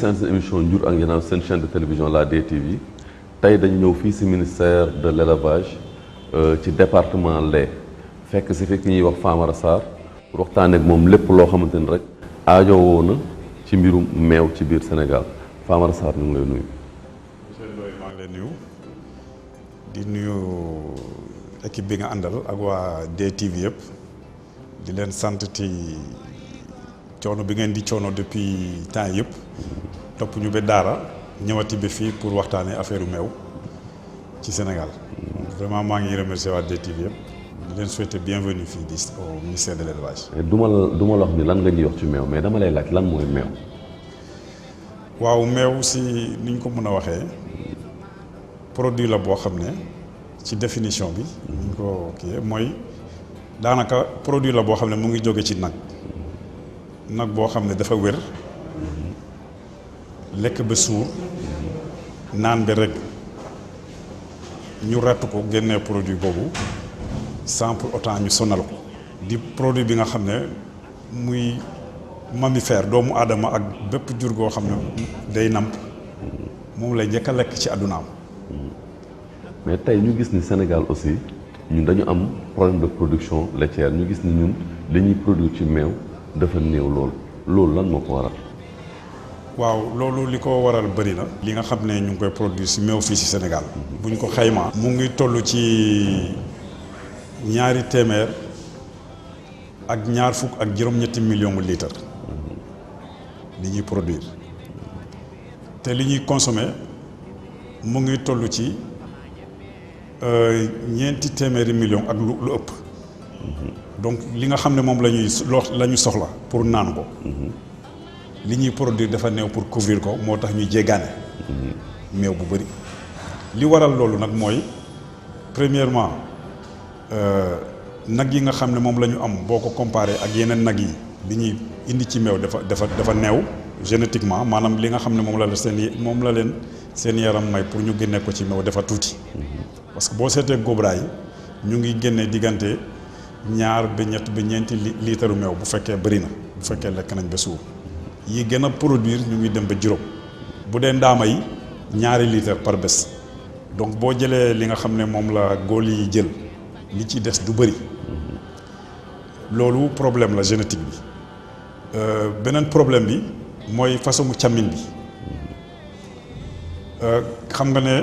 seen émission Njur ak Njanaaw seen chaîne de télévision la DTV tey dañu ñëw fii ci ministère de l'élevage ci département Lé fekk ci fekk ñuy wax Famara Sarr pour waxtaanee ak moom lépp loo xamante ni rek aajowoo na ci mbirum meew ci biir Sénégal Famara Sarr ñu ngi lay nuyu. monsieur Ndoye maa ngi lay nuyu di nuyu équipe bi nga àndal ak waa DTV yëpp di leen sant ci coono bi ngeen di coono depuis temps yëpp topp ñu ba daara ñëwati ba fii pour waxtaanee affaire meew ci Sénégal vraiment maa ngi remercier waa DTV yëpp di leen souhaiter bienvenue fii au ministère de l'élevage. du ma la wax ni lan nga ñuy wax ci meew mais dama lay laaj lan mooy meew. waaw meew si ni ñu ko mën a waxee produit la boo xam ne ci définition bi ni ñu ko kii mooy daanaka produit la boo xam ne mu ngi jóge ci nag boo xam ne dafa wér lekk ba suur naan ba rek ñu ratt ko génnee produit boobu sans pour autant ñu sonal ko di produit bi nga xam ne muy mammifère doomu aadama ak bépp jur goo xam ne day namp moom lay njëkk a lekk ci àddunaam. mais tey ñu gis ni Sénégal aussi ñun dañu am problème de production laitière ñu gis ni ñun li ñuy produire ci meew dafa néew loolu lan moo ko waral. waaw loolu li ko waral bëri na. li nga xam ne ñu ngi koy produire ci meew fii ci Sénégal. bu ñu ko xaymaa. mu ngi toll ci 200 ak ñaar fukk ak juróom-ñetti millions de litres li ñuy produire te li ñuy consommer mu ngi toll ci 400 millions ak lu ëpp. donc li nga xam ne moom la ñu soxla pour naan ko. li ñuy produire dafa néew pour couvrir ko moo tax ñuy jéggaane. meew bu bëri. li waral loolu nag mooy premièrement nag yi nga xam ne moom la ñu am boo ko comparé ak yeneen nag yi li ñuy indi ci meew dafa néew génétiquement maanaam li nga xam ne moom la leen seen yaram may pour ñu génne ko ci meew dafa tuuti. parce que boo seetee góobraa yi ñu ngi génne diggante 2 ba ñett ba ñeenti litre meew bu fekkee bëri na bu fekkee lekk nañ ba suur yi gën a produire ñu ngi dem ba juróom bu dee ndaama yi 2 litres par bés donc boo jëlee li nga xam ne moom la góol yi jël li ci des du bëri loolu problème la génétique bi beneen problème bi mooy façon càmmin bi xam nga ne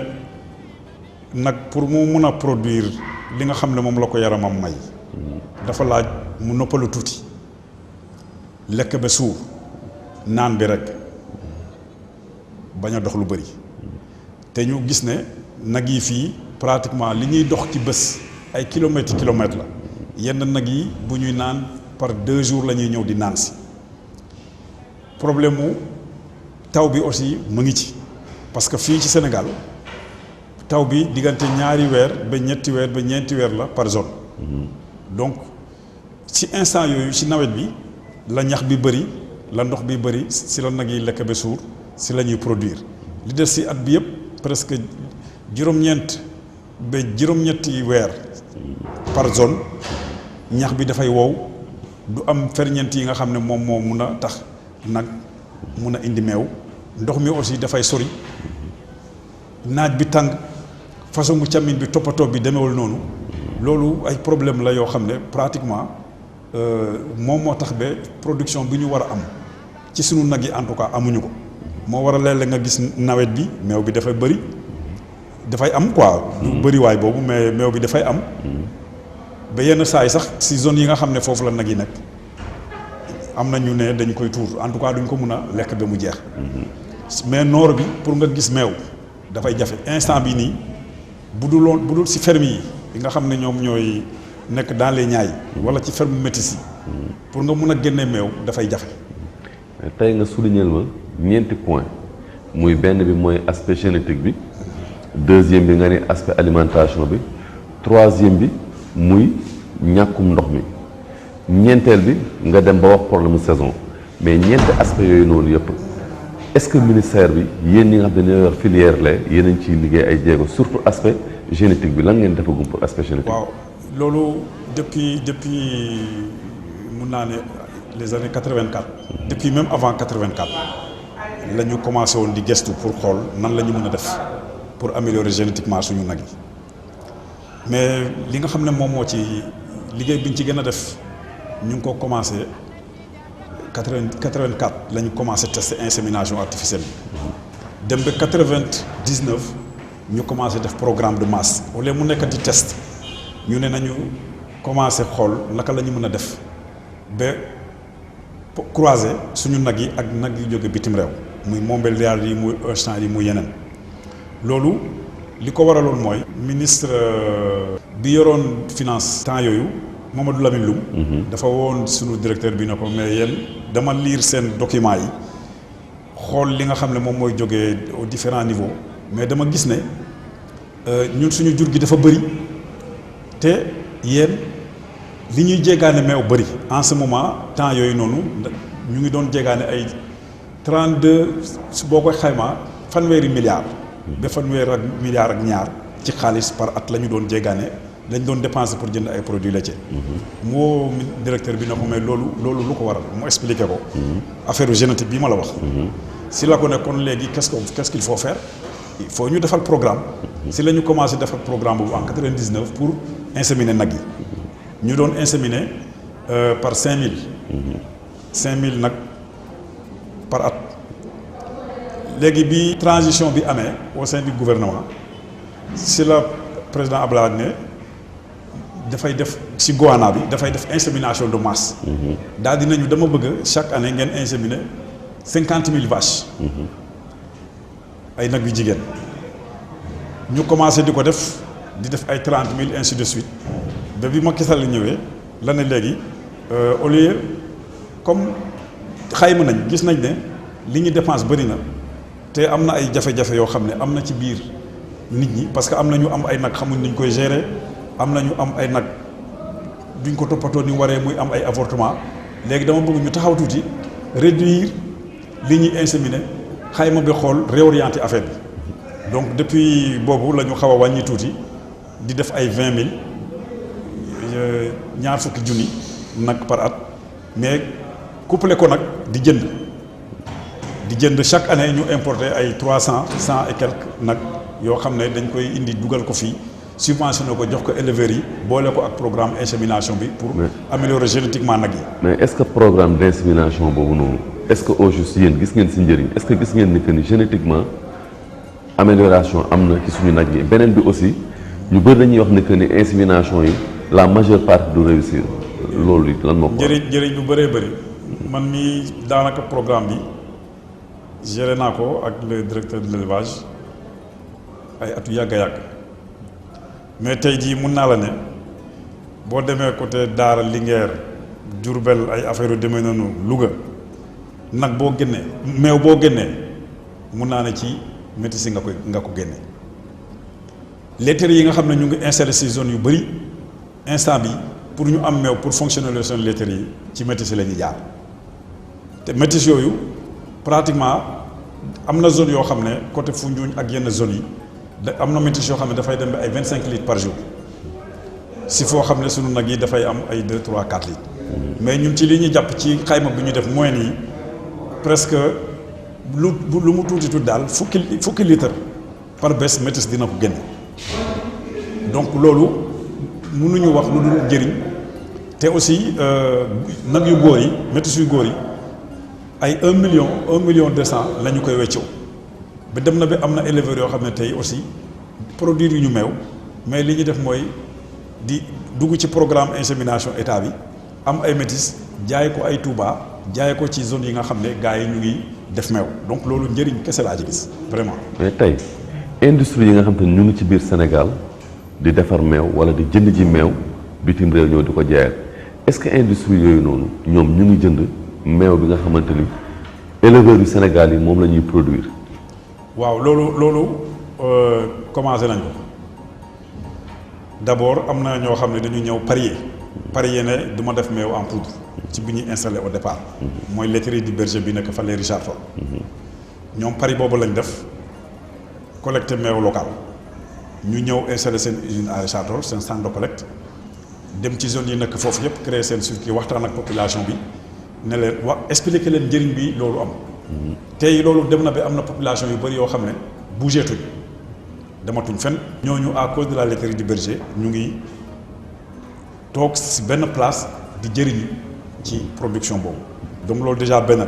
nag pour mu mun a produire li nga xam ne moom la ko yaramam may dafa laaj mu noppalu tuuti lekk ba suur naan bi rek bañ a dox lu bëri te ñu gis ne nag yi fii pratiquement li ñuy dox ci bés ay kilomètres la yenn nag yi bu ñuy naan par 2 jours la ñuy ñëw di naan si problème mu taw bi aussi mu ngi ci parce que fii ci Sénégal taw bi diggante 2 weer ba ñetti weer ba ñeenti weer la par zone. donc ci instant yooyu ci nawet bi la ñax bi bëri la ndox bi bëri si la nag yi lekk ba suur si la ñuy produire li des si at bi yëpp presque juróom-ñeent ba juróom-ñetti weer par zone ñax bi dafay wow du am ferñeent yi nga xam ne moom moo mun a tax nag mun a indi meew ndox mi aussi dafay sori naaj bi tàng façon mu càmmin bi toppatoo bi demewul noonu loolu ay problème la yoo xam ne pratiquement moom moo tax ba production bi ñu war a am ci sunu nag yi en tout cas amuñu ko moo war a léeg-léeg nga gis nawet bi meew bi dafay bëri dafay am quoi. du bëriwaay boobu mais meew bi dafay am ba yenn saa yi sax si zone yi nga xam ne foofu la nag yi nekk am na ñu ne dañ koy tuur en tout cas duñ ko mun a lekk ba mu jeex. mais noor bi pour nga gis meew dafay jafe instant bi nii bu dul si ferme yi nga xam ne ñoom ñooy nekk dans les Niayes wala ci ferme métis yi pour nga mun a génne meew dafay jafe. tey nga souligner ma ñeenti point muy benn bi mooy aspect génétique bi deuxième bi nga ne aspect alimentation bi troisième bi muy ñàkkum ndox mi ñeenteel bi nga dem ba wax problème saison mais ñeenti aspect yooyu noonu yëpp est-ce que ministère bi yéen ñi nga xam ne ñoo yor filière lait yéen a ngi ciy liggéey ay jéego surtout aspect génétique bi lan ngeen defagum pour aspect génétique. waaw loolu depuis mun naa ne les années 84. depuis même avant 84 la ñu commencé woon di gëstu pour xool nan la ñu mën a def pour améliorer génétiquement suñu nag yi mais li nga xam ne moom moo ci liggéey bi ñu ci gën a def ñu ngi ko commencé 84 la ñu commencé tester insémination artificielle bi dem ba 99 ñu commencé def programme de masse au lieu mu nekk di test ñu ne nañu commencé xool naka la ñu mën a def ba croiser suñu nag yi ak nag yu jóge bitim réew muy Montbéliard yi muy Holstein yi muy yeneen loolu li ko waraloon mooy ministre bi yoroon finance temps yooyu Mamadou Lamine Loum dafa woon suñu directeur bi ne ko mais yéen dama lire seen documents yi xool li nga xam ne moom mooy jógee aux différents niveaux mais dama gis ne ñun suñu jur gi dafa bëri te yéen li ñuy jéegaane meew bëri en ce moment temps yooyu noonu ñu ngi doon jéegaane ay 32 boo koy xaymaa fanweeri milliards ba fanweer ak milliards ak ñaar ci xaalis par at la ñu doon jéegaane lañ doon dépenser pour jënd ay produits laitiers. moo directeur bi ne ko mais loolu lu ko waral mu expliqué ko affaire génétique bi ma la wax si la ko ne kon léegi qu'est-ce qu'il faut faire il faut ñu defal programme si la ñu commencé defal programme boobu en 99 pour inséminer nag yi ñu doon inséminer par 5000 nag par at léegi bi transition bi amee au sein du gouvernement si la président Abdoulaye ne dafay def si Goana bi dafay def insémination de masse daal dinañu dama bëgg chaque année ngeen inséminer 50 000 vaches ay nag yu jigéen ñu commencé di ko def ay 30 000 ainsi de suite ba bi Macky Sall ñëwee la ne léegi au lieu comme xayma nañ gis nañ ne li ñu dépense bëri na te am na ay jafe-jafe yoo xam ne am na ci biir nit ñi parce que am na ñu am ay nag xamuñ ni ñu koy gérer am na ñu am ay nag duñ ko toppatoo ni waree muy am ay avortement léegi dama bëgg ñu taxaw tuuti réduire li ñuy inséminer xayma bi xool réorienter affaire bi donc depuis boobu la ñu xaw a wàññi tuuti di def ay 20 000 ñaar fukki junni nag par at mais couplé ko nag di jënd chaque année ñu importer ay 300 100 et quelques nag yoo xam ne dañ koy indi dugal ko fii subventionné ko jox ko éleveurs yi boole ko ak programme insémination bi pour améliorer génétiquement nag yi. mais est-ce que programme d'insémination boobu noonu est-ce que au juste yéen gis ngeen si njëriñ est-ce que gis ngeen ni que ni génétiquement amélioration am na ci suñu nag yi beneen bi aussi ñu bëri dañuy wax ne que ni insémination yi la majeure partie du réussir loolu lan moo ko. njëriñ lu bëree bëri man mii daanaka programme bi géré naa ko ak le directeur de l'élevage ay atu yàgg a yàgg mais tey jii mun naa la ne boo demee côté Daara Linguère Diourbel ay affaire yu demee noonu Louga nag boo génnee meew boo génnee mun naa ne ci métis yi nga ko génne laiteries yi nga xam ne ñu ngi installé ci zone yu bëri instant bi pour ñu am meew pour fonctionner les zones laiteries yi ci métis la ñuy jaar te métis yooyu pratiquement am na zone yoo xam ne côté Foundiougne ak yenn zones yi am na métis yoo xam ne dafay dem ba ay 25 litres par jour si foo xam ne sunu nag yi dafay am ay 2 3 4 litres mais ñun ci li ñu jàpp ci xayma bi ñu def moyenne yi presque lu mu tuuti daal fukki litres par bés métis dina ko génne donc loolu mënuñu wax lu dul njëriñ te aussi nag yu góor yi métis yu góor yi ay 1 million 200 la ñu koy weccoo ba dem na ba am na éleveurs yoo xam ne tey aussi produire yu ñu meew mais li ñu def mooy di dugg ci programme insémination état bi am ay métis jaay ko ay Touba jaay ko ci zone yi nga xam ne gars yi ñu ngi def meew donc loolu njëriñ kese laa ci gis vraiment. mais tey industrie yi nga xam te ñu ngi ci biir Sénégal di defar meew wala di jënd ji meew bitim réew ñëw di ko jaayaat est-ce que industrie yooyu noonu ñoom ñu ngi jënd meew bi nga xamante ni éleveurs yu Sénégal yi moom la ñuy produire. waaw loolu commencé nañ ko d'abord am na ñoo xam ne dañu ñëw parier ne du ma def meew en poudre ci bi ñuy installé au départ. mooy laiterie du berger bi nekk fale Richard Toll. ñoom pari boobu lañ def collecté meew local ñu ñëw installé seen usine à Richard Toll seen centre de collecte dem ci zone yi nekk foofu yëpp créer seen circuit waxtaan ak population bi ne leen expliquer leen njëriñ bi loolu am tey loolu dem na ba am na population yu bëri yoo xam ne bougeetuñ dematuñ fenn. ñooñu à cause de la laiterie du berger ñu ngi toog si benn place di jëriñu ci production boobu donc loolu déjà benn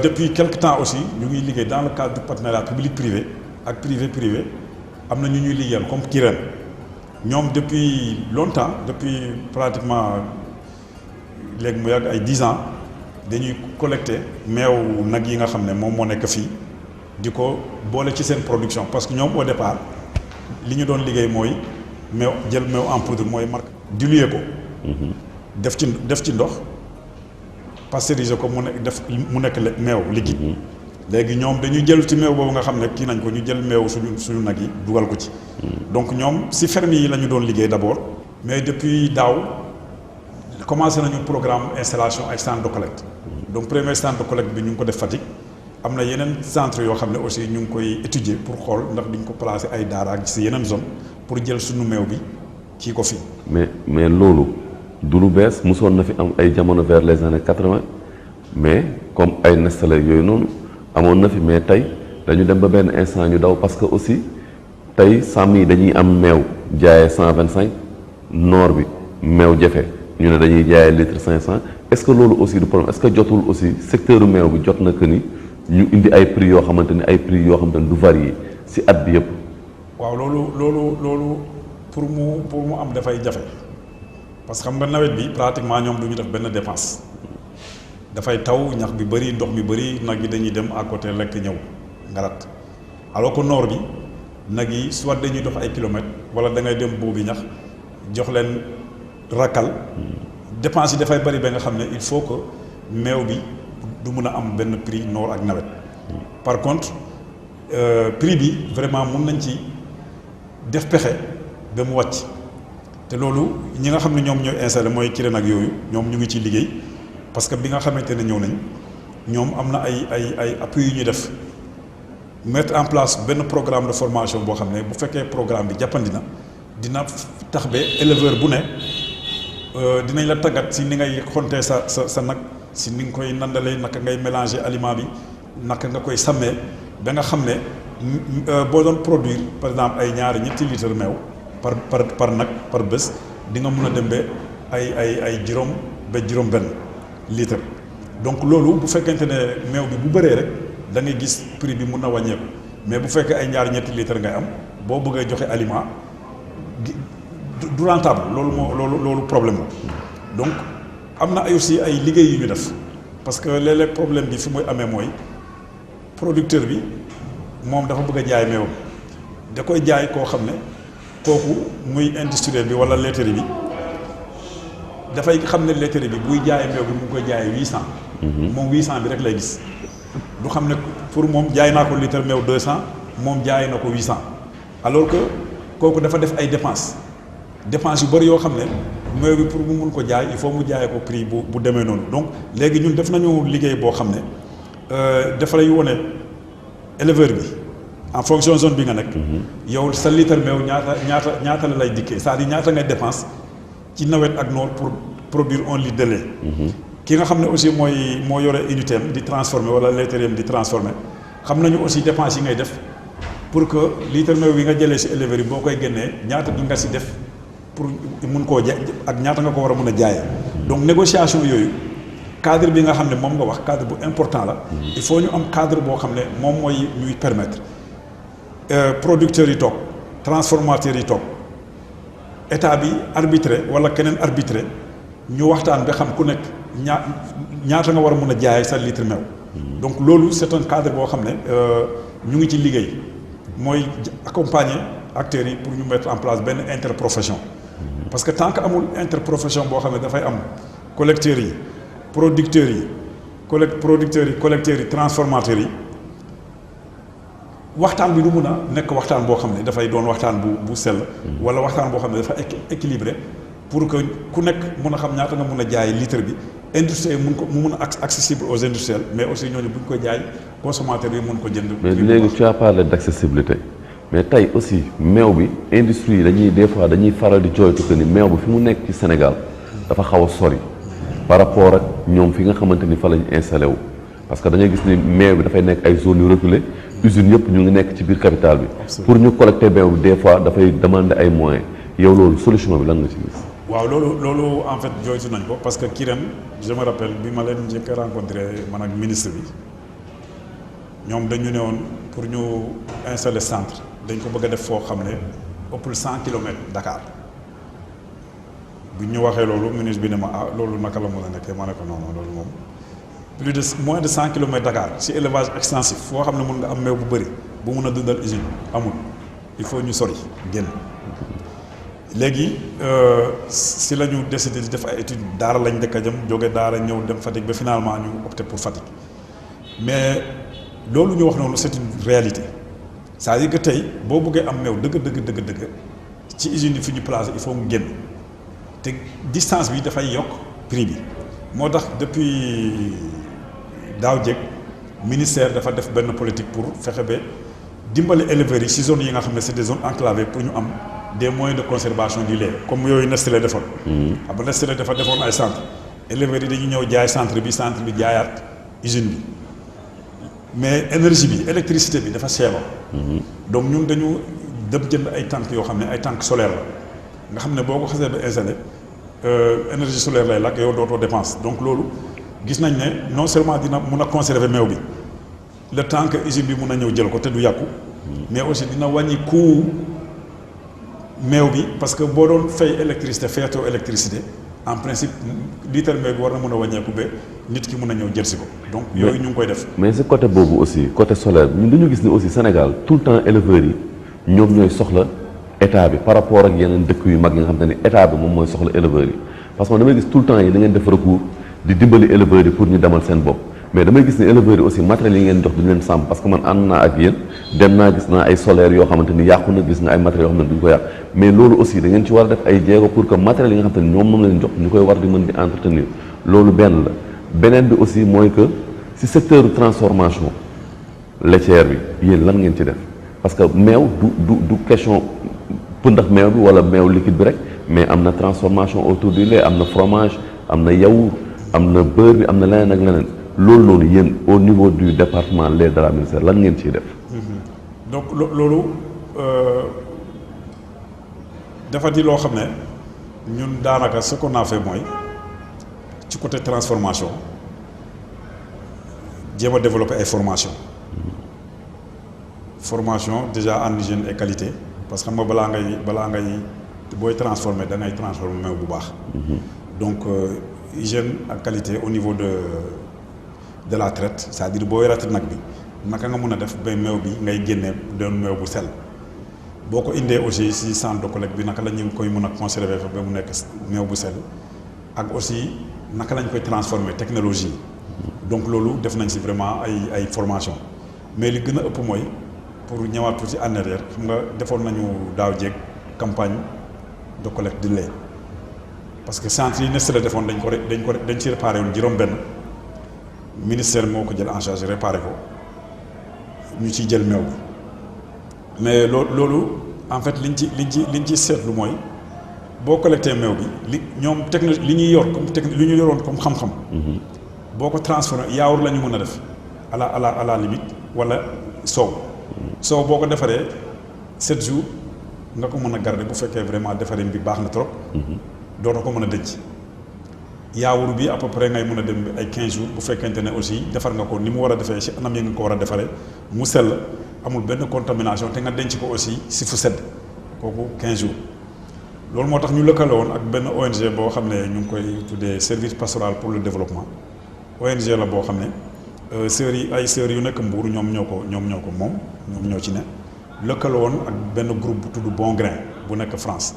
depuis quelque temps aussi ñu ngi liggéey dans le cadre du partenariat public privé ak privé am na ñu ñuy liggéeyal comme Kirène ñoom depuis longtemps depuis pratiquement léegi mu yàgg ay 10 ans dañuy collecter meew nag yi nga xam ne moom moo nekk fii di ko boole ci seen production parce que ñoom au départ li ñu doon liggéey mooy meew jël meew en poudre mooy marque diluer ko def ci ndox pasteuriser ko mu nekk meew liquide léegi ñoom dañuy jël ci meew boobu nga xam ne kii nañ ko ñu jël meew suñu nag yi dugal ko ci donc ñoom si ferme yi la ñu doon liggéey d'abord mais depuis daaw commencé nañu programme installation ay centre de collecte donc premier centre de collecte bi ñu ngi ko def Fatick am na yeneen centre yoo xam ne aussi ñu ngi koy étudier pour xool ndax duñ ko placer ay daara ak si yeneen zone pour jël suñu meew bi kii ko fii. mais loolu du lu bees mosoon na fi am ay jamono vers les années 80 mais comme ay Nestlé yooyu noonu amoon na fi mais tey dañu dem ba benn instant ñu daw parce que aussi tey sàmm yi dañuy am meew jaayee 125 noor bi meew jafe ñu ne dañuy jaayee litre 500 est-ce que loolu aussi du problème est-ce que jotul aussi secteur meew bi jot na que ni ñu indi ay prix yoo xamante ni ay prix yoo xamante ni du varier ci at bi yëpp. waaw loolu pour mu am dafay jafe parce que xam nga nawet bi pratiquement ñoom du ñu def benn dépense dafay taw ñax bi bëri ndox mi bëri nag yi dañuy dem à côté lekk ñëw ngarat alors que noor bi nag yi soit dañuy dox ay kilomètres wala da ngay dem boobu ñax jox leen rakkal dépense yi dafay bëri ba nga xam ne il faut que meew bi du mun a am benn prix noor ak nawet par contre prix bi vraiment mun nañ ci def pexe ba mu wàcc te loolu ñi nga xam ne ñoom ñooy installé mooy Kirène ak yooyu ñoom ñu ngi ciy liggéey parce que bi nga xamante ne ñëw nañ ñoom am na ay appui yu ñuy def mettre en place benn programme de formation boo xam ne bu fekkee programme bi jàppandi na dina tax ba éleveur bu ne dinañ la tàggat si ni ngay xontee sa nag si ni nga koy nandalee naka ngay mélanger aliment bi naka nga koy sàmmee ba nga xam ne boo doon produire par exemple ay ñetti litre meew par nag par bés di nga mun a dem ba ay juróom benn litre donc loolu bu fekkente ne meew bi bu bëree rek da ngay gis prix bi mun na wàññeeku mais bu fekkee ay ñetti litre ngay am boo bëggee joxe aliment du rentable loolu problème la donc am na ay aussi ay liggéey yu ñu def parce que léeg-léeg problème bi fi muy amee mooy producteur bi moom dafa bëgg a jaay meewam da koy jaay koo xam ne kooku muy industriel bi wala laiterie bi dafay xam ne laiterie bi buy jaay meew bi mu ngi koy jaayee 800. moom 800 bi rek lay gis du xam ne pour moom jaay naa ko litre meew 200 moom jaay na ko 800 alors que kooku dafa def ay dépenses yu bëri yoo xam ne meew bi pour mu mun ko jaay il faut mu jaayee ko prix bu demee noonu donc léegi ñun def nañu liggéey boo xam ne dafa lay wone éleveur bi en fonction zone bi nga nekk. yow sa litre meew ñaata la lay dikkee c'est-à-dire ñaata ngay dépense ci nawet ak noor pour produire 1 litre de lait. ki nga xam ne aussi moo yore unité am di transformer wala laiterie am di transformer xam nañu aussi dépense yi ngay def pour que litre meew bi nga jëlee si éleveur yi boo koy génnee ñaata nga si def pour mun koo ja ak ñaata nga ko war a mun a jaayee. donc négociation yooyu cadre bi nga xam ne moom nga wax cadre bu important la. il faut ñu am cadre boo xam ne moom mooy ñuy permettre producteurs yi toog transformateurs yi toog état bi arbitré wala keneen arbitré ñu waxtaan ba xam ku nekk ñaata nga war a mun a jaayee sa litre meew. donc loolu c'est un cadre boo xam ne ñu ngi ci liggéey mooy accompagner acteurs yi pour ñu mettre en place benn interprofession parce que tant que amul interprofession boo xam ne dafay am collecteurs yi producteurs yi collecteurs yi transformateurs yi waxtaan bi du mun a nekk waxtaan boo xam ne dafay doon waxtaan bu sell wala waxtaan boo xam ne dafa équilibré pour que ku nekk mun a xam ñaata nga mun a jaay litre bi industrie mu mun a accessible aux industriels mais aussi ñooñu bu ñu ko jaay consommateur bi mun ko jënd. mais léegi tu as parlé d'accessibilité mais tey aussi meew bi industrie yi dañuy des fois dañuy faral di jooytu que ni meew bi fi mu nekk ci Sénégal dafa xaw a sori par rapport ak ñoom fi nga xamante ni fa lañ installé wu parce que da ngay gis ni meew bi dafay nekk ay zones yu reculées usines yëpp ñu ngi nekk ci biir capitale bi. pour ñu collecter meew bi des fois dafay demander ay moyens yow loolu solution bi lan nga ci gis. waaw loolu en fait jooytu nañ ko parce que Kirène je me rappelle bi ma leen njëkk a rencontré man ak ministre bi ñoom dañu ne woon pour ñu installer centre dañ ko bëgg a def foo xam ne ëppul 100 kilomètres Dakar bu ñu waxee loolu ministre bi ne ma loolu naka la mën a nekkee ma ne ko non loolu moom plus de moins de 100 kilomètres Dakar si élevage extensif foo xam ne mun nga am meew bu bëri bu mun a dundal usine amul il faut ñu sori génn. léegi si la ñu décidé di def ay études daara lañ dëkk a jëm jóge daara ñëw dem Fatick ba finalement ñu opté pour Fatick mais loolu ñu wax noonu c'est une réalité c'est-à-dire que tey boo bëggee am meew dëgg ci usines yi fi ñu placé il faut mu génn te distance bi dafay yokk prix bi moo tax depuis daaw jéeg ministère dafa def benn politique pour fexe ba dimbali éleveurs yi si zones yi nga xam ne c'est des zones enclavées pour ñu am des moyens de conservation du lait comme yooyu Nestlé defoon. xam nga Nestlé dafa defoon ay centre éleveurs yi dañu ñëw jaay centre bi jaayaat usine bi mais énergie bi électricité bi dafa seeroon. donc ñun dañu dem jënd ay tanks yoo xam ne ay tanks solaires la nga xam ne boo ko xasee ba installé énergie solaire lay lakk yow dootoo dépense donc loolu gis nañ ne non seulement dina mun a conserver meew bi le temps que usine bi mun a ñëw jël ko te du yàqu mais aussi dina wàññi coût meew bi parce que boo doon fay électricité fayatoo électricité en principe litre meew bi war na mën a wàññeeku ba nit ki mën a ñëw jël si ko donc yooyu ñu ngi koy def. mais si côté boobu aussi côté solaire ñun dañu gis ni aussi Sénégal tout le temps éleveurs yi ñoom ñooy soxla état bi par rapport ak yeneen dëkk yu mag yi nga xam te ni état bi moom mooy soxla éleveurs yi parce que damay gis tout le temps yi da ngeen def recours di dimbali éleveurs yi pour ñu demal seen bopp. mais damay gis ne éleveurs yi aussi matériels yi ngeen jox duñu leen sàmm parce que man ànd naa ak yéen dem naa gis naa ay solaires yoo xamante ni yàqu na gis nga ay matériels yoo xam ne duñ ko yàq mais loolu aussi da ngeen ci war a def ay jéego pour que matériels yi nga xamante ni ñoom moom leen jox ñu koy war di mën di entretenir loolu benn la beneen bi aussi mooy que si secteur transformation laitière bi yéen lan ngeen ci def parce que meew du question pëndax meew bi wala meew liquide bi rek mais am na transformation autour du lait am na fromage am na yaourt am na beurre bi am na leneen ak leneen loolu noonu yéen au niveau du département lait de la ministère lan ngeen ciy def. donc loolu dafa di loo xam ne ñun daanaka ce qu'on a fait mooy ci côté transformation jéem a développer ay formation déjà en hygiène et qualité parce que xam nga balaa ngay booy transformer da ngay transformer meew bu baax. donc hygiène ak qualité au niveau de la traite c'est-à-dire booy ratt nag bi naka nga mën a def ba meew bi ngay génne doon meew bu sell boo ko indee aussi si centre de collecte bi naka la ñu koy mën a conserver fa ba mu nekk meew bu sell ak aussi naka lañ koy transformer technologie donc loolu def nañ si vraiment ay formation mais li gën a ëpp mooy pour ñëwaat tuuti en arrière xam nga defoon nañu daaw jéeg campagne de collecte de lait parce que centre yi Nestlé defoon dañ ci réparé woon juróom-benn ministère moo ko jël en charge réparé ko ñu ciy jël meew bi mais loolu en fait liñ ci seetlu mooy boo collecté meew bi li ñoom technologie li ñuy yor comme li ñu yoroon comme xam-xam. boo ko transformé yaawur la ñu mën a def à la limite wala soow boo ko defaree 7 jours nga ko mën a garder bu fekkee vraiment defaree bi baax na trop. dootoo ko mën a denc. yaawur bi à peu près ngay mën a dem ay 15 jours bu fekkente ne aussi defar nga ko ni mu war a defee si anam yi nga ko war a defaree mu sell amul benn contamination te nga denc ko aussi si fu sedd kooku 15 jours loolu moo tax ñu lëkkale woon ak benn ONG boo xam ne ñu ngi koy tuddee service pastoral pour le développement ONG la boo xam ne sœurs yu nekk Mbour ñoom ñoo ko moom ñoom ñoo ci ne lëkkale woon ak benn groupe bu tudd Bon Grain bu nekk France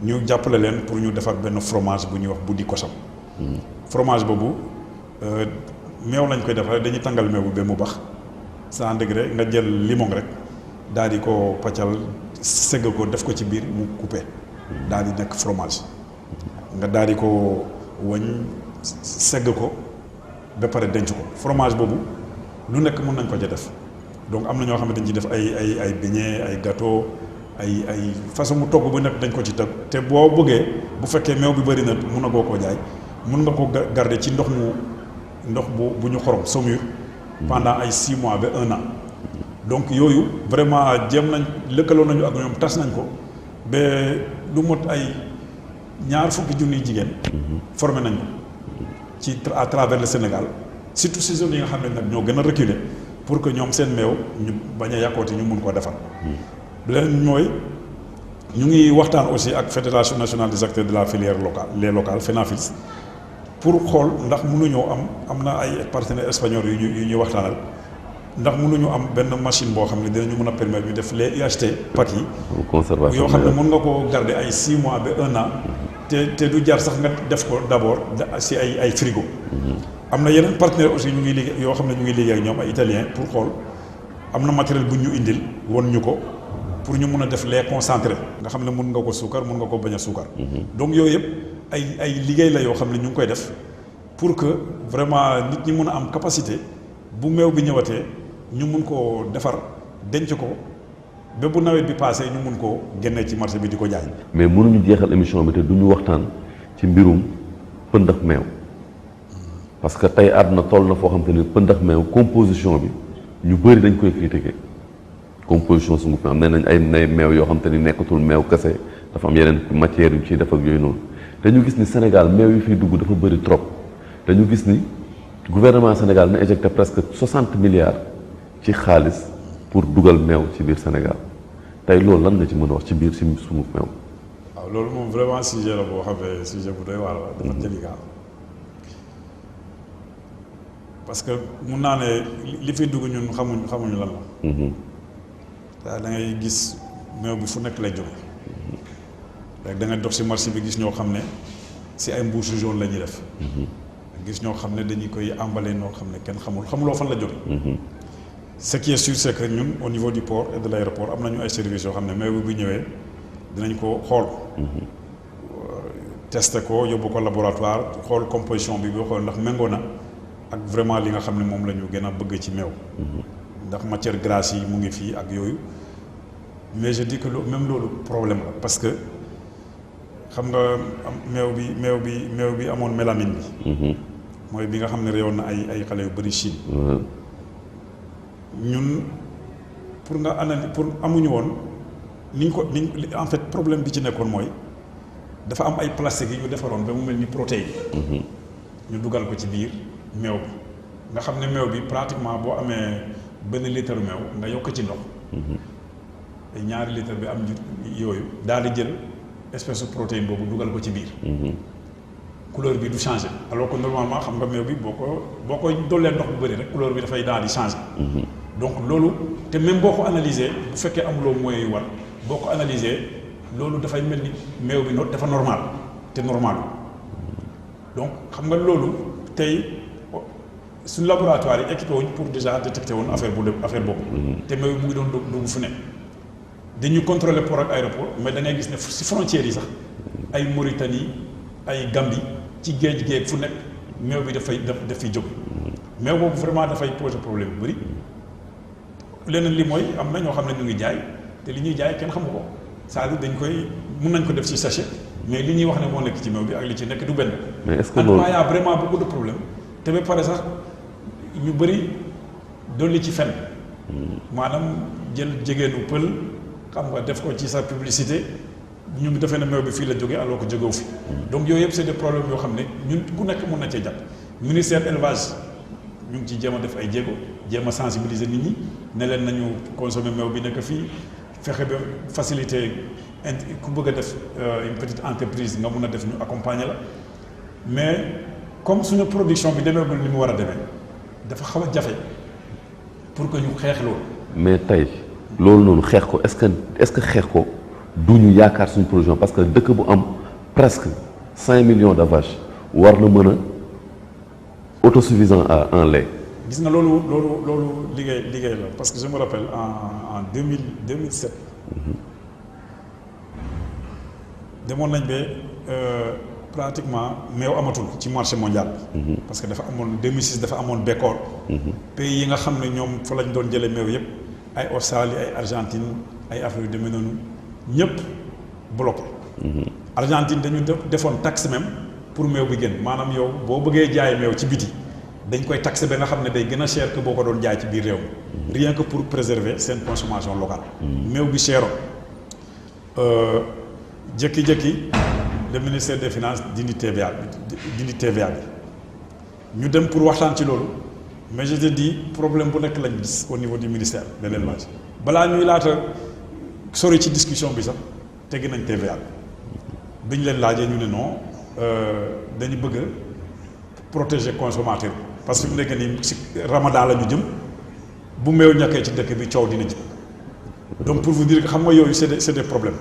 ñu jàppale leen pour ñu defar benn fromage bu ñuy wax Boudy Kossam. fromage boobu meew lañ koy defaree dañuy tàngal meew bi ba mu bax 100 degré nga jël limon rek daal di ko paccal segg ko def ko ci biir mu coupé daal di nekk fromage nga daal di ko wëñ segg ko ba pare denc ko fromage boobu lu nekk mën nañ ko ca def donc am na ñoo xam ne dañ ci def ay beignet ay gâteau ay façon mu togg bu nekk dañ ko ci teg te boo bëggee bu fekkee meew bi bëri na mun na koo jaay mun nga ko garder ci ndox bu ñu xorom saumure pendant ay 6 mois ba 1 an. donc yooyu vraiment jéem nañ lëkkaloo nañu ak ñoom tas nañ ko ba lu mot ay ñaar fukki junniy jigéen. formé nañ ko ci à travers le Sénégal surtout ces zones yi nga xam ne nag ñoo gën a reculer pour que ñoom seen meew ñu bañ a yàqooti ñu mun koo defar. leneen mooy ñu ngi waxtaan aussi ak fédération nationale des acteurs de la filière locale les locales FENAFIS pour xool ndax mënuñoo am na ay partenaires espagnols yu ñuy waxtaanal ndax mënuñu am benn machine boo xam ne dinañu mën a permettre ñu def les UHT pack yi. conservation yoo xam ne mën nga koo garder ay 6 mois ba 1 an. te du jar sax nga def ko d'abord si ay frigo. am na yeneen partenaires aussi ñu ngi liggéey yoo xam ne ñu ngi liggéey ak ñoom ay italiens pour xool am na matériel bu ñu indil won ñu ko pour ñu mun a def lait concentré nga xam ne mun nga ko suukar mun nga ko bañ a suukar. donc yooyu yëpp ay liggéey la yoo xam ne ñu ngi koy def pour que vraiment nit ñi mun a am capacité bu meew bi ñëwatee ñu mun koo defar denc ko ba bu nawet bi passé ñu mun koo génnee ci marché bi di ko jaay. mais mënuñu jeexal émission bi te duñu waxtaan ci mbirum pëndax meew parce que tey àdduna toll na foo xam te ne pëndax meew composition bi ñu bëri dañ koy critiquer composition sunguf am nañ ay meew yoo xam te ni nekkatul meew kese dafa am yeneen matière yu ciy def ak yooyu noonu te ñu gis ni Sénégal meew yi fiy dugg dafa bëri trop te ñu gis ni gouvernement Sénégal na injecté presque 60 milliards ci xaalis pour dugal meew ci biir Sénégal tey loolu lan nga ci mën a wax ci biir si sunguf meew. waaw loolu moom vraiment sujet la boo xam ne sujet bu doy waar la dafa délicat parce que mun naa ne li fiy dugg ñun xamuñu lan la. da ngay gis meew bi fu nekk lay jóge léegi da ngay dox si marché bi gis ñoo xam ne si ay mbuusu jaune la ñuy def. gis ñoo xam ne dañuy koy emballé noo xam ne kenn xamuloo fan la jóge. ce qui est sûr c'est que ñun au niveau du port et de l'aéroport am nañu ay services yoo xam ne meew bi bu ñëwee dinañ ko xool. testé ko yóbbu ko laboratoire xool composition bi boo xool ndax méngoo na ak vraiment li nga xam ne moom la ñu gën a bëgg ci meew. ndax matière grasse yi mu ngi fii ak yooyu mais je dis que même loolu problème la parce que xam nga meew bi amoon mélamine bi. mooy bi nga xam ne réewoon na ay xale yu bëri Chine. ñun pour nga analyser pour amuñu woon en fait problème bi ci nekkoon mooy dafa am ay plastique yi ñu defaroon ba mu mel ni protéine. ñu dugal ko ci biir meew bi nga xam ne meew bi pratiquement boo amee benn litre meew nga yokk ci ndox. te ñaari litre bi am yooyu daal di jël espèce de protéine boobu dugal ko ci biir. couleur bi du changer alors que normalement xam nga meew bi boo koy dollee ndox bu bëri rek couleur bi dafay daal di changer. donc loolu te même boo ko analyser bu fekkee amuloo moyens yu war boo ko analyser loolu dafay mel ni meew bi dafa normal te normal donc xam nga loolu tey suñu laboratoire yi équipé wuñ pour déjà détecter woon affaire boobu. te meew bi mu ngi doon dugg fu ne dañuy contrôler port ak aéroport mais da ngay gis ne si frontières yi sax ay Mauritanie ay Gambie ci géej fu nekk meew bi daf fiy jóg meew boobu vraiment dafay poser problème bu bëri. leneen li mooy am na ñoo xam ne ñu ngi jaay te li ñuy jaay kenn xamu ko c'est-à-dire mun nañ ko def ci sachet mais li ñuy wax ne moo nekk ci meew bi ak li ci nekk du benn. mais est-ce que en tout cas y a vraiment beaucoup de problèmes te ba pare sax ñu bëri dolli ci fen maanaam jël jigéenu pël xam nga def ko ci sa publicité ñu ngi defee ne meew bi fii la jógee alors que jógewu fi. donc yooyu yëpp c'est des problèmes yoo xam ne ñun ku nekk mun na cee jàpp ministère élevage ñu ngi ci jéem a def ay jéego jéem a sensibiliser nit ñi. ne leen nañu consommer meew bi nekk fii fexe ba faciliter ku bëgg a def une petite entreprise nga mun a def ñu accompagner la mais comme suñu production bi demeegul ni mu war a demee dafa xaw a jafe pour que ñu xeex loolu. mais tey loolu noonu xeex ko est-ce que xeex ko du ñu yaakaar suñu production parce que dëkk bu am presque 5 millions de vaches war na mën a autosuffisant en lait. gis nga loolu liggéey la parce que je me rappelle en 2007 demoon nañ ba pratiquement meew amatul ci marché mondial bi. parce que dafa amoon 2006 dafa amoon bekkoor. pays yi nga xam ne ñoom fa lañ doon jëlee meew yëpp ay Australie ay Argentine ay Afrique yu demee noonu ñëpp bloqué. Argentine dañu defoon taxe même pour meew bi génn maanaam yow boo bëggee jaay meew ci biti dañ koy taxer ba nga xam ne day gën a cher que boo ko doon jaay ci biir réew mi rien que pour préserver seen consommation locale meew bi cheroon jékki-jékki le ministère des finances dindi TVA bi ñu dem pour waxtaan ci loolu mais je te dis problème bu nekk lañ gis au niveau du ministère de l'élevage balaa ñuy laata sori ci discussion bi sax teggi nañ TVA bi ñu leen laajee ñu ne non dañu bëgg a protéger consommateur bi parce que mu nekk nii si Ramadan la ñu jëm bu meew ñàkkee ci dëkk bi coow dina jëm donc pour vous dire que xam nga yooyu c'est des problèmes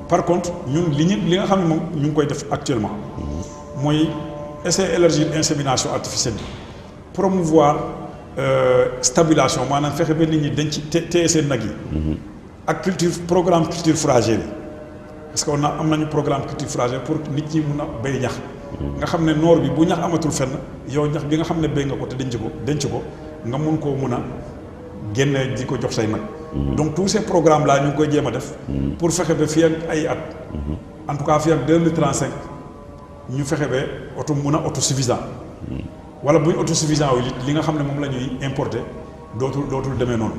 par contre ñun li nga xam ne moom ñu ngi koy def actuellement mooy essayer élargir insémination artificielle bi promouvoir stabilisation maanaam fexe ba nit ñi dañ ci téye seen nag yi ak programme culture fourragère yi parce que am nañu programme culture fourragère pour nit ñi mun a béy ñax nga xam ne noor bi bu ñax amatul fenn yow ñax bi nga xam ne béy nga ko te denc ko nga mun koo mun a génne di ko jox say nag donc tous ces programmes là ñu ngi koy jéem a def pour fexe ba fii ak ay at en tout cas fii ak 2035 ñu fexe ba mun a autosuffisant wala bu ñu autosuffisant wu li nga xam ne moom la ñuy importer dootul demee noonu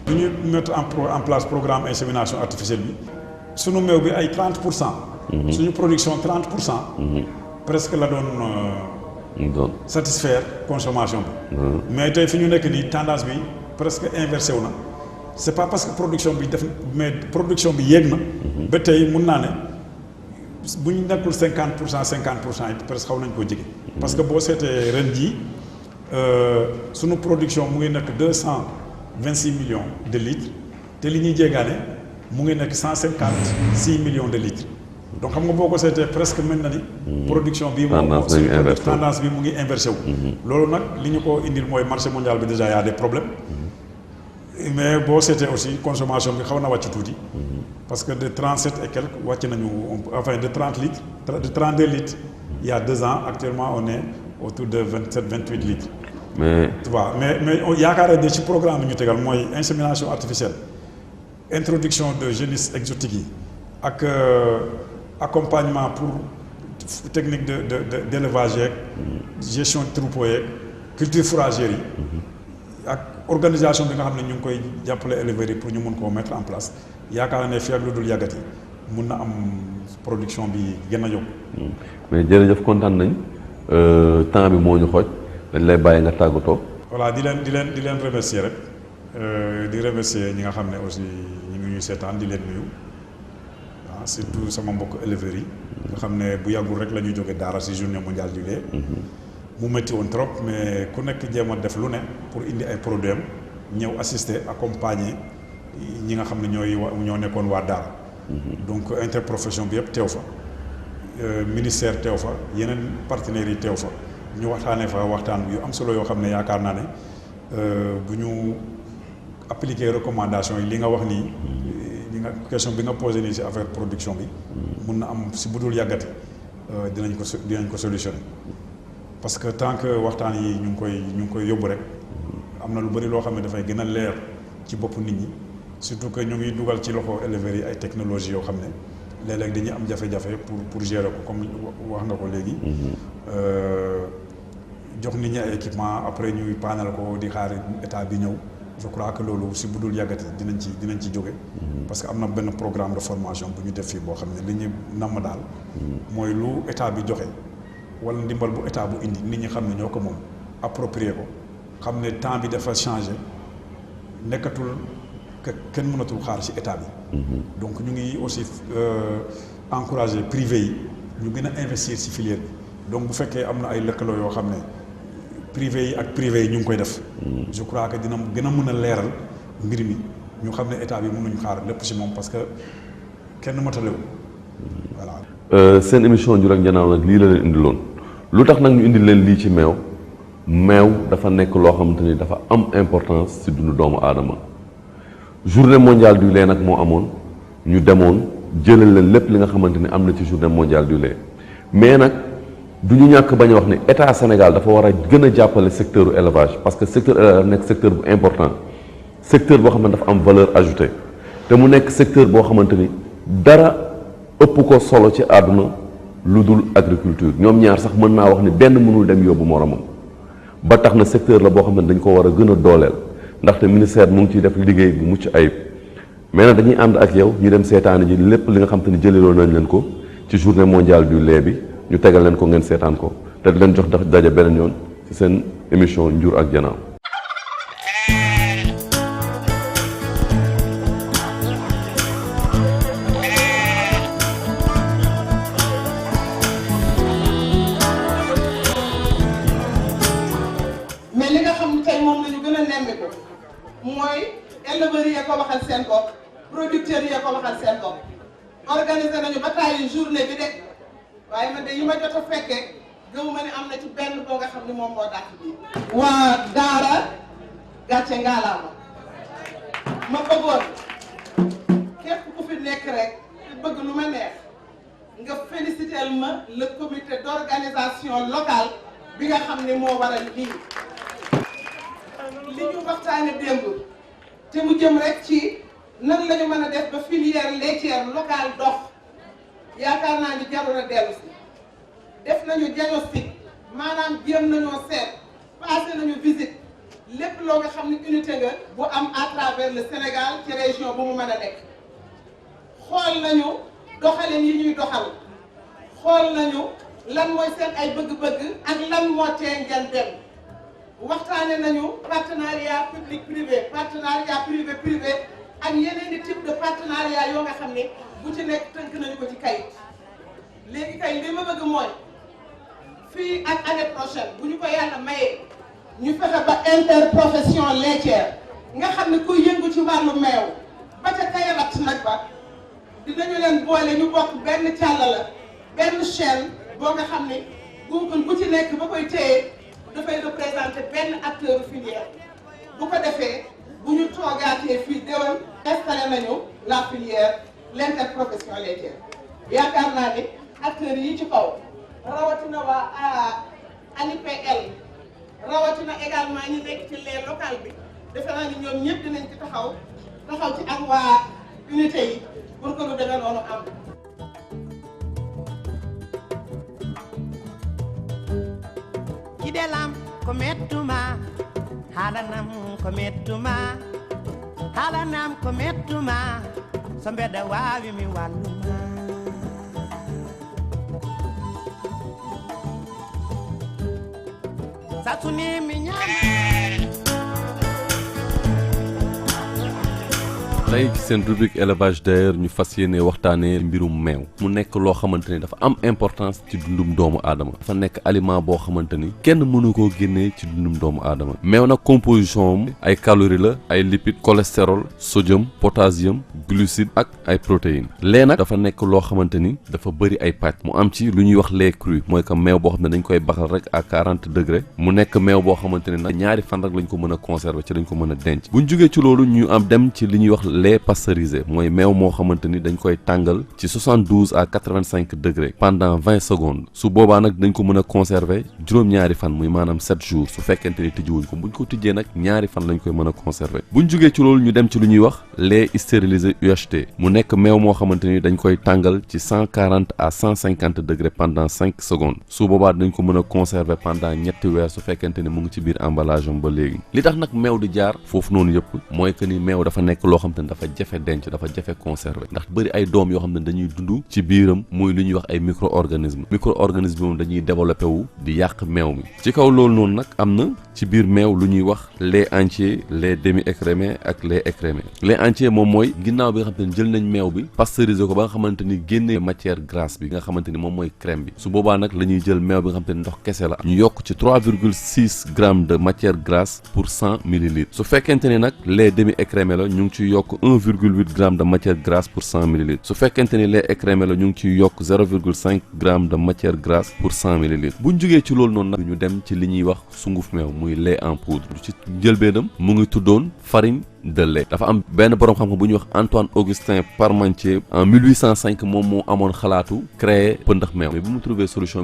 bu ñu mettre en place programme insémination artificielle bi suñu meew bi ay 30% suñu production 30% presque la doon satisfaire consommation bi mais tey fi ñu nekk nii tendance bi presque inversé wu na c'est pas parce que production bi mais production bi yéeg na ba tey mun naa ne bu ñu nekkul 50% it presque xaw nañ koo jege parce que boo seetee ren jii sunu production mu ngi nekk 226 millions de litres te li ñuy jéegaane mu ngi nekk 156 millions de litres donc xam nga boo ko seetee presque mel na ni production bi tendance bi mu ngi inversé wu loolu nag li ñu ko indil mooy marché mondial bi déjà y a des problèmes mais boo seetee aussi consommation bi xaw na wàcc tuuti parce que de 37 et quelques wàcc nañu enfin de 30 litres de 32 litres il y a 2 ans actuellement on est autour de 27-28 litres mais tu vois mais yaakaar ne ci programme bi ñu tegal mooy insémination artificielle introduction de génisses exotiques yi ak accompagnement pour technique d'élevage yeeg gestion de troupeau yeeg culture fourragère yi ak organisation bi nga xam ne ñu ngi koy jàppale éleveurs yi pour ñu mun koo mettre en place yaakaar ne fii ak lu dul yàggati mun na am production bi gën a yokku. mais jërëjëf kontaan nañ temps bi moo ñu xooj dañ lay bàyyi nga tàggatoo. voilà di leen remercier rek di remercier ñi nga xam ne aussi ñu ngi ñuy seetaan di leen nuyu waaw surtout sama mbokk éleveurs yi nga xam ne bu yàggul rek la ñuy jóge daara ci journée mondiale du lait. mu métti woon trop mais ku nekk jéem a def lu ne pour indi ay produits am ñëw assister accompagner ñi nga xam ne ñoo nekkoon waa daara donc interprofession bi yëpp teew fa ministère teew fa yeneen partenaires yi teew fa ñu waxtaanee fa waxtaan yu am solo yoo xam ne yaakaar naa ne bu ñu appliquer recommandation yi li nga wax nii question bi nga posé nii ci affaire production bi mun na am ci bu dul yàggati dinañ ko solutionner parce que tant que waxtaan yi ñu ngi koy yóbbu rek am na lu bari loo xam ne dafay gën a leer ci bopp nit ñi surtout que ñu ngi dugal ci loxo éleveurs yi ay technologies yoo xam ne léeg-léeg dañuy am jafe-jafe pour gérer ko comme wax nga ko léegi jox nit ñi ay équipement après ñuy paanal ko di xaar état bi ñëw je crois que loolu si budul yàggati dinañ ci jóge parce que am na benn programme de formation bu ñu def fii boo xam ne li ñu namm daal mooy lu état bi joxe wala ndimbal bu état bu indi nit ñi xam ne ñoo ko moom approprié ko xam ne temps bi dafa changé nekkatul kenn mënatul xaar ci état bi donc ñu ngi aussi encouragé privé yi ñu gën a investir ci filière bi donc bu fekkee am na ay lëkkaloo yoo xam ne privé yi ak privé yi ñu ngi koy def je crois que dina gën a mën a leeral mbir mi ñu xam ne état bi mënuñu xaar lépp ci moom parce que kenn matalewu voilà seen émission Njur ak Njanaaw nag lii la leen indiloon lu tax nag ñu indi leen lii ci meew dafa nekk loo xamante ni dafa am importance ci dundu doomu aadama journée mondiale du lait nag moo amoon ñu demoon jëlal leen lépp li nga xamante ni am na ci journée mondiale du lait mais nag du ñu ñàkk bañ a wax ne état Sénégal dafa war a gën a jàppale secteur élevage parce que secteur élevage nekk secteur bu important secteur boo xam ne dafa am valeur ajoutée te mu nekk secteur boo xamante ni dara ëpp ko solo ci àdduna lu dul agriculture ñoom ñaar sax mën naa wax ni benn mënul dem yóbbu moromam ba tax na secteur la boo xam ne dañ ko war a gën a dooleel ndaxte ministère mu ngi ciy def liggéey bu mucc ayib mais nag dañuy ànd ak yow ñu dem seetaani ji lépp li nga xam te ni jëleloo nañ leen ko ci journée mondiale du lait bi ñu tegal leen ko ngeen seetaan ko te di leen jox daje beneen yoon ci seen émission Njur ak Janaaw. mais li nga xam ne tey moom la ñu gën a nemmeeku mooy éleveurs yi ko waxal seen bopp producteurs yi ko waxal seen bopp organiser nañu ba tàyyi journée bi de waaye man de yi ma jot a fekkee gëmuma ne am na ci benn boo nga xam ne moom moo dàq bii. waa Daara gàcce ngaalaama ma bëggoon képp ku fi nekk rek te bëgg lu ma neex nga féliciter ma le comité d'organisation locale bi nga xam ne moo waral lii. li ñu waxtaane démb te mu jëm rek ci nan la ñu mën a def ba filière laitière locale dox yaakaar naa ni jarul a dellu si def nañu diagnostic maanaam jéem nañoo seet passé nañu visite lépp loo nga xam ni unité nga bu am à travers le Sénégal ci région bu mu mën a nekk xool nañu doxalin yi ñuy doxal xool nañu lan mooy seen ay bëgg-bëgg ak lan moo tee ngeen dem waxtaane nañu partenariat public privé partenariat privé privé ak yeneen i type de partenariat yoo nga xam ne bu ci nekk tënk nañu ko ci kayit léegi kay li ma bëgg mooy fii ak année prochaine bu ñu ko yàlla mayee ñu fexe ba interprofession laitière nga xam ne kuy yëngu ci wàllu meew ba ca kayalat nag ba dinañu leen boole ñu bokk benn càll la benn chaîne boo nga xam ne bu ci nekk ba koy téye dafay représenter benn acteur filière bu ko defee bu ñu toogaatee fii déwén installé nañu la filière l'interprofession laitière yaakaar naa ni acteurs yi ci kaw rawatina waa ANIPL rawatina également ñi nekk ci lait local bi defe naa ni ñoom ñëpp dinañ ci taxaw ci ak waa unité yi pour que lu demee noonu am. Kidelam ko mettuma halanam ko mettuma halanam ko mettuma so mbeɗa wawi mi walluma satuni mi ñama tey ci seen rubrique élevage d'ailleurs ñu fas yéene waxtaanee mbirum meew mu nekk loo xamante ni dafa am importance ci dundum doomu aadama dafa nekk aliment boo xamante ni kenn mënu koo génnee ci dundum doomu aadama meew nag composition am ay calories la ay lipides cholestérol sodium potassium glucides ak ay protéines lait nag dafa nekk loo xamante ni dafa bëri ay pàcc mu am ci lu ñuy wax lait cru mooy que meew boo xam ne dañ koy baxal rek à 40 degrés mu nekk meew boo xamante ni nag ñaari fan rek lañ ko mën a conserver ci lañ ko mën a denc buñ jugee ci loolu ñu am dem ci li ñuy wax lait pasteurisé mooy meew moo xamante ni dañ koy tàngal ci 72 à 85 degrés pendant 20 secondes su boobaa nag dañ ko mën a conserver juróom-ñaari fan muy maanaam 7 jours su fekkente ni tijjiwuñ ko buñ ko tijjee nag ñaari fan lañ koy mën a conserver buñ jugee ci loolu ñu dem ci lu ñuy wax lait stérilisé UHT mu nekk meew moo xamante ni dañ koy tàngal ci 140 à 150 degrés pendant 5 secondes su boobaa dañ ko mën a conserver pendant ñetti weer su fekkente ni mu ngi ci biir emballage am ba léegi li tax nag meew di jaar foofu noonu yëpp mooy que ni meew dafa nekk loo xamante ni dafa jafe denc dafa jafe conserver ndax bëri ay doom yoo xam ne dañuy dund ci biiram muy lu ñuy wax ay micro-organisme moom dañuy développé wu di yàq meew mi ci kaw loolu noonu nag am na ci biir meew lu ñuy wax lait entier lait demi-écrémé ak lait écrémé lait entier moom mooy ginnaaw bi nga xamante ni jël nañ meew bi pasteuriser ko ba nga xamante ni génnee matière grasse bi nga xamante ni moom mooy crème bi su boobaa nag la ñuy jël meew bi nga xamante ni ndox kese la ñu yokk ci 3,6 grammes de matière grasse pour 100 millilitres su fekkente ni nag lait demi-écrémé la ñu ngi ci yokk 1,8 grammes de matière grasse pour 100 millilitres su fekkente ni lait écrémé la ñu ngi ciy yokk 0,5 grammes de matière grasse pour 100 millilitres buñ jógee ci loolu noonu nag ñu dem ci li ñuy wax sunguf meew muy lait en poudre lu ci njëlbeenam mu ngi tuddoon farine de lait. dafa am benn borom xam-xam bu ñuy wax Antoine Augustin Parmentier en 1805 moom moo amoon xalaatu créer pëndax meew mais bu mu trouver solution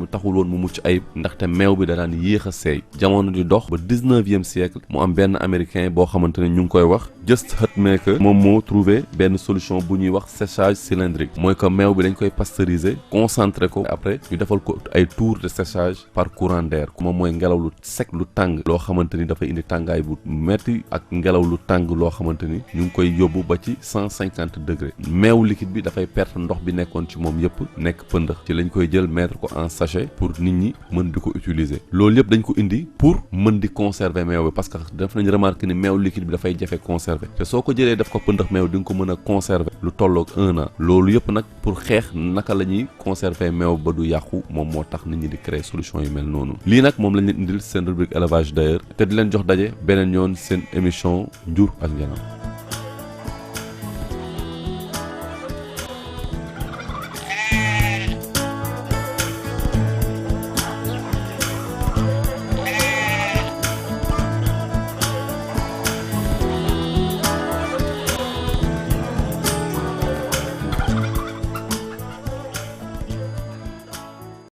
bi taxul woon mu mucc ayib ndaxte meew bi da daan yéex a seey jamono di dox ba 19e siècle mu am benn américain boo xamante ne ñu ngi koy wax Just Hutmaker moom moo trouver benn solution bu ñuy wax séchage cylindrique mooy que meew bi dañ koy pasteuriser concentré ko après ñu defal ko ay tour de séchage par courant d'air moom mooy ngelaw lu sec lu tàng loo xamante ni dafay indi tàngaay bu metti ak ngelaw lu tàng loo xamante ni ñu ngi koy yóbbu ba ci 150 degrés meew liquide bi dafay perte ndox bi nekkoon ci moom yëpp nekk pëndëx ci lañ koy jël mettre ko en sachet pour nit ñi mën di ko utiliser loolu yëpp dañ ko indi pour mën di conserver meew bi parce que def nañ remarque ni meew liquide bi dafay jafe conserver te soo ko jëlee def ko pëndëx meew di nga ko mën a conserver lu tolloog 1 an loolu yëpp nag pour xeex naka la ñuy conserver meew ba du yàqu moom moo tax nit ñi di créer solution yu mel noonu lii nag moom lañ leen indil seen rubrique élevage d'ailleurs te di leen jox daje beneen yoon seen émission njur ak njanaaw